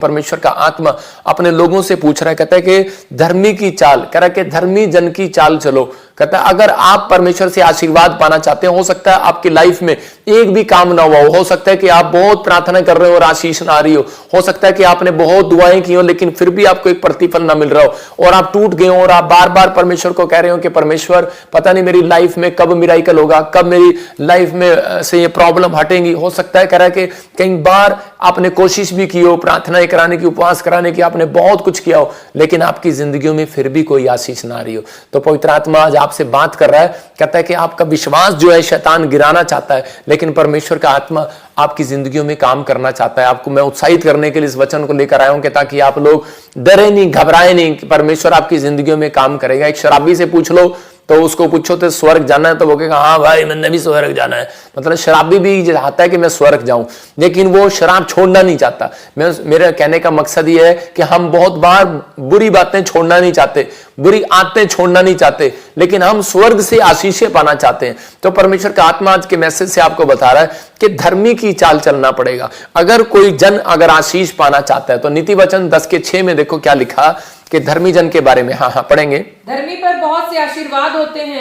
परमेश्वर का आत्मा अपने लोगों से पूछ रहा है, कहता है कि धर्मी की चाल, कह रहा है कि धर्मी जन की चाल चलो। कहता है अगर आप परमेश्वर से आशीर्वाद पाना चाहते हैं, हो सकता है आपकी लाइफ में एक भी काम ना हुआ हो सकता है कि आप बहुत प्रार्थना कर रहे हो और आशीष ना आ रही हो सकता है कि आपने बहुत दुआएं की हो लेकिन फिर भी आपको एक प्रतिफल ना मिल रहा हो और आप टूट गए हो और आप बार बार परमेश्वर को कह रहे हो कि परमेश्वर पता नहीं मेरी लाइफ में कब मिराकल होगा, कब मेरी लाइफ में से ये प्रॉब्लम हटेंगी। हो सकता है कह रहा है कि कई बार आपने कोशिश भी की हो, प्रार्थनाएं कराने की, उपवास कराने की, आपने बहुत कुछ किया हो लेकिन आपकी जिंदगियों में फिर भी कोई आशीष ना आ रही हो। तो पवित्र आत्मा आज आपसे बात कर रहा है, कहता है कि आपका विश्वास जो है शैतान गिराना चाहता है लेकिन परमेश्वर का आत्मा आपकी जिंदगियों में काम करना चाहता है। आपको मैं उत्साहित करने के लिए इस वचन को लेकर आया हूं कि ताकि आप लोग डरे नहीं, घबराए नहीं, कि परमेश्वर आपकी जिंदगियों में काम करेगा। एक शराबी से पूछ लो तो उसको पूछो तो स्वर्ग जाना है तो वो कहेगा हाँ भाई मैंने भी स्वर्ग जाना है। मतलब शराबी भी चाहता है कि मैं स्वर्ग जाऊं लेकिन वो शराब छोड़ना नहीं चाहता। मेरा कहने का मकसद ये है कि हम बहुत बार बुरी बातें छोड़ना नहीं चाहते, बुरी आदतें छोड़ना नहीं चाहते लेकिन हम स्वर्ग से आशीषें पाना चाहते हैं। तो परमेश्वर का आत्मा आज के मैसेज से आपको बता रहा है कि धर्मी की चाल चलना पड़ेगा। अगर कोई जन अगर आशीष पाना चाहता है तो नीति वचन 10:6 में देखो क्या लिखा कि धर्मी जन के बारे में। हाँ पढ़ेंगे। धर्मी पर बहुत से आशीर्वाद होते हैं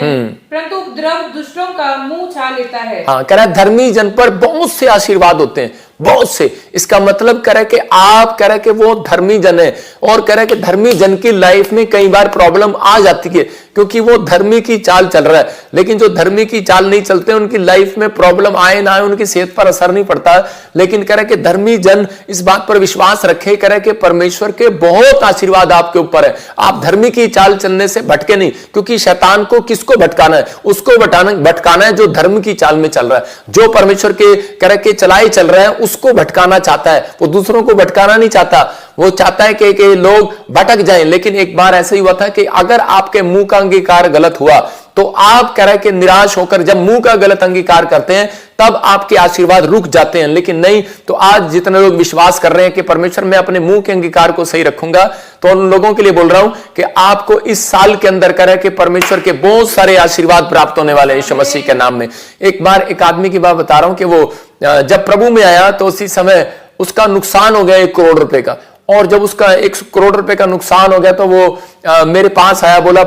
परंतु उपद्रव दुष्टों का मुंह छा लेता है। हाँ कह रहा है धर्मी जन पर बहुत से आशीर्वाद होते हैं, बहुत से। इसका मतलब कह रहा है कि आप कह रहे हैं कि वो धर्मी जन है और कह रहा है कि धर्मी जन की लाइफ में कई बार प्रॉब्लम आ जाती है क्योंकि वो धर्मी की चाल चल रहा है। लेकिन जो धर्मी की चाल नहीं चलते उनकी लाइफ में प्रॉब्लम आए ना आए उनकी सेहत पर असर नहीं पड़ता। लेकिन कह रहा है कि धर्मी जन इस बात पर विश्वास रखे, कह रहा है कि परमेश्वर के बहुत आशीर्वाद आपके ऊपर है। आप धर्मी की चाल चलने से भटके नहीं क्योंकि शैतान को किसको भटकाना है? उसको भटकाना है जो धर्म की चाल में चल रहा है, जो परमेश्वर के कह रहा है कि चलाए चल रहा है उसको भटकाना चाहता है। वो दूसरों को भटकाना नहीं चाहता, वो चाहता है कि लोग भटक जाएं। लेकिन एक बार ऐसा ही हुआ था कि अगर आपके मुंह का अंगीकार गलत हुआ तो आप कह रहे हैं कि निराश होकर जब मुंह का गलत अंगीकार करते हैं तब आपके आशीर्वाद रुक जाते हैं। लेकिन नहीं, तो आज जितने लोग विश्वास कर रहे हैं कि परमेश्वर मैं अपने मुंह के अंगीकार को सही रखूंगा तो उन लोगों के लिए बोल रहा हूं कि आपको इस साल के अंदर कह रहा है कि परमेश्वर के बहुत सारे आशीर्वाद प्राप्त होने वाले हैं यीशु मसीह के नाम में। एक बार एक आदमी की बात बता रहा हूं कि वो जब प्रभु में आया तो उसी समय उसका नुकसान हो गया 1 करोड़ रुपए का। और जब उसका 1 करोड़ रुपए का नुकसान हो गया तो वो मेरे पास आया, बोला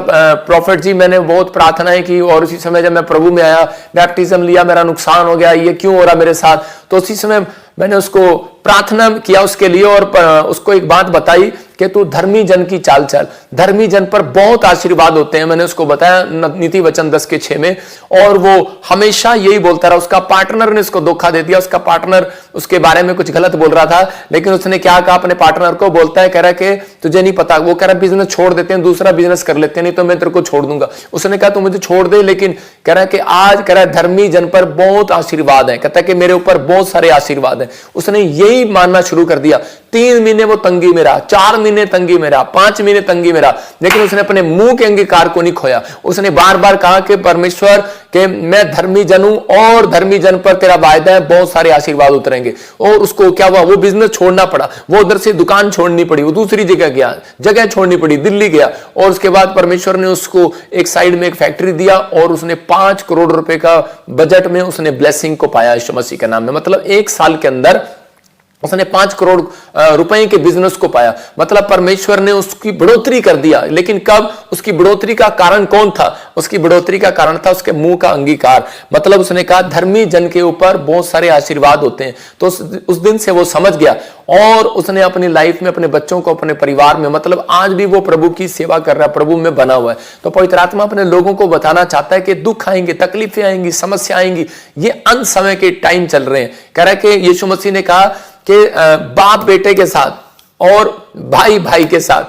प्रॉफिट जी मैंने बहुत प्रार्थनाएं की और उसी समय जब मैं प्रभु में आया, बैप्टिज्म लिया, मेरा नुकसान हो गया, ये क्यों हो रहा मेरे साथ? तो उसी समय मैंने उसको प्रार्थना किया उसके लिए और उसको एक बात बताई कि तू धर्मी जन की चाल चल, धर्मी जन पर बहुत आशीर्वाद होते हैं। मैंने उसको बताया नीति वचन 10:6 में और वो हमेशा यही बोलता रहा। उसका पार्टनर ने उसको धोखा दे दिया, उसका पार्टनर उसके बारे में कुछ गलत बोल रहा था लेकिन उसने क्या कहा अपने पार्टनर को, बोलता है कह रहा कि तुझे नहीं पता, वो कह रहा बिजनेस छोड़ देते हैं, दूसरा बिजनेस कर लेते हैं, नहीं तो मैं तेरे को छोड़ दूंगा। उसने कहा तू मुझे छोड़ दे, लेकिन कह रहा है कि आज कह रहा है धर्मी जन पर बहुत आशीर्वाद है, कहता है कि मेरे ऊपर बहुत सारे आशीर्वाद है। उसने यही मानना शुरू कर दिया। 3 महीने वो तंगी में रहा, 4 महीने तंगी में रहा, 5 महीने तंगी में रहा, लेकिन उसने अपने मुंह के अंगीकार को नहीं खोया। उसने बार बार कहा कि परमेश्वर कि मैं धर्मी जन हूं और धर्मी जन पर तेरा वायदा है बहुत सारे आशीर्वाद उतरेंगे। और उसको क्या हुआ, वो बिजनेस छोड़ना पड़ा, वो उधर से दुकान छोड़नी पड़ी, वो दूसरी जगह गया, जगह छोड़नी पड़ी, दिल्ली गया। और उसके बाद परमेश्वर ने उसको एक साइड में एक फैक्ट्री दिया और उसने 5 करोड़ रुपए का बजट में उसने ब्लेसिंग को पाया यीशु मसीह के नाम में। मतलब 1 साल के अंदर उसने 5 करोड़ रुपए के बिजनेस को पाया। मतलब परमेश्वर ने उसकी बढ़ोतरी कर दिया। लेकिन कब? उसकी बढ़ोतरी का कारण कौन था? उसकी बढ़ोतरी का कारण था उसके मुंह का अंगीकार। मतलब उसने कहा धर्मी जन के ऊपर बहुत सारे आशीर्वाद होते हैं। तो उस दिन से वो समझ गया और उसने अपनी लाइफ में अपने बच्चों को, अपने परिवार में, मतलब आज भी वो प्रभु की सेवा कर रहा है, प्रभु में बना हुआ है। तो पवित्र आत्मा अपने लोगों को बताना चाहता है कि दुख आएंगे, तकलीफें आएंगी, समस्या आएंगी, ये अंत समय के टाइम चल रहे हैं। कह रहा है कि यीशु मसीह ने कहा कि बाप बेटे के साथ और भाई भाई के साथ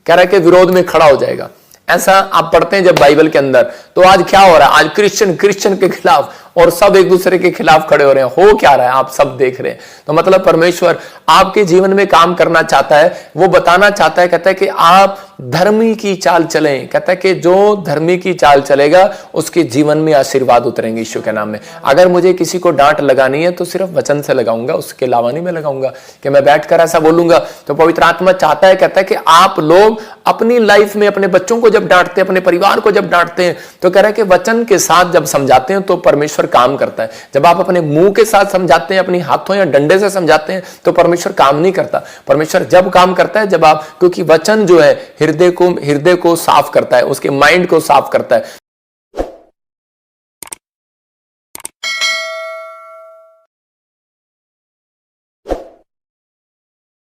कह रहा है कि विरोध में खड़ा हो जाएगा। ऐसा आप पढ़ते हैं जब बाइबल के अंदर। तो आज क्या हो रहा है? आज क्रिश्चियन के खिलाफ और सब एक दूसरे के खिलाफ खड़े हो रहे हैं। हो क्या रहा है आप सब देख रहे हैं। तो मतलब परमेश्वर आपके जीवन में काम करना चाहता है, वो बताना चाहता है, कहता है कि आप धर्मी की चाल चलें। कहता है कि जो धर्मी की चाल चलेगा उसके जीवन में आशीर्वाद उतरेंगे यीशु के नाम में। अगर मुझे किसी को डांट लगानी है तो सिर्फ वचन से लगाऊंगा, उसके अलावा नहीं मैं लगाऊंगा कि मैं बैठकर ऐसा बोलूंगा। तो पवित्र आत्मा चाहता है, कहता है कि आप लोग अपनी लाइफ में अपने बच्चों को जब डांटते हैं, अपने परिवार को जब डांटते हैं, तो कह रहा है कि वचन के साथ जब समझाते हैं तो परमेश्वर परमेश्वर काम करता है। जब आप अपने मुंह के साथ समझाते हैं, अपनी हाथों या डंडे से समझाते हैं, तो परमेश्वर काम नहीं करता। परमेश्वर जब काम करता है जब आप, क्योंकि वचन जो है हृदय को साफ करता है, उसके माइंड को साफ करता है।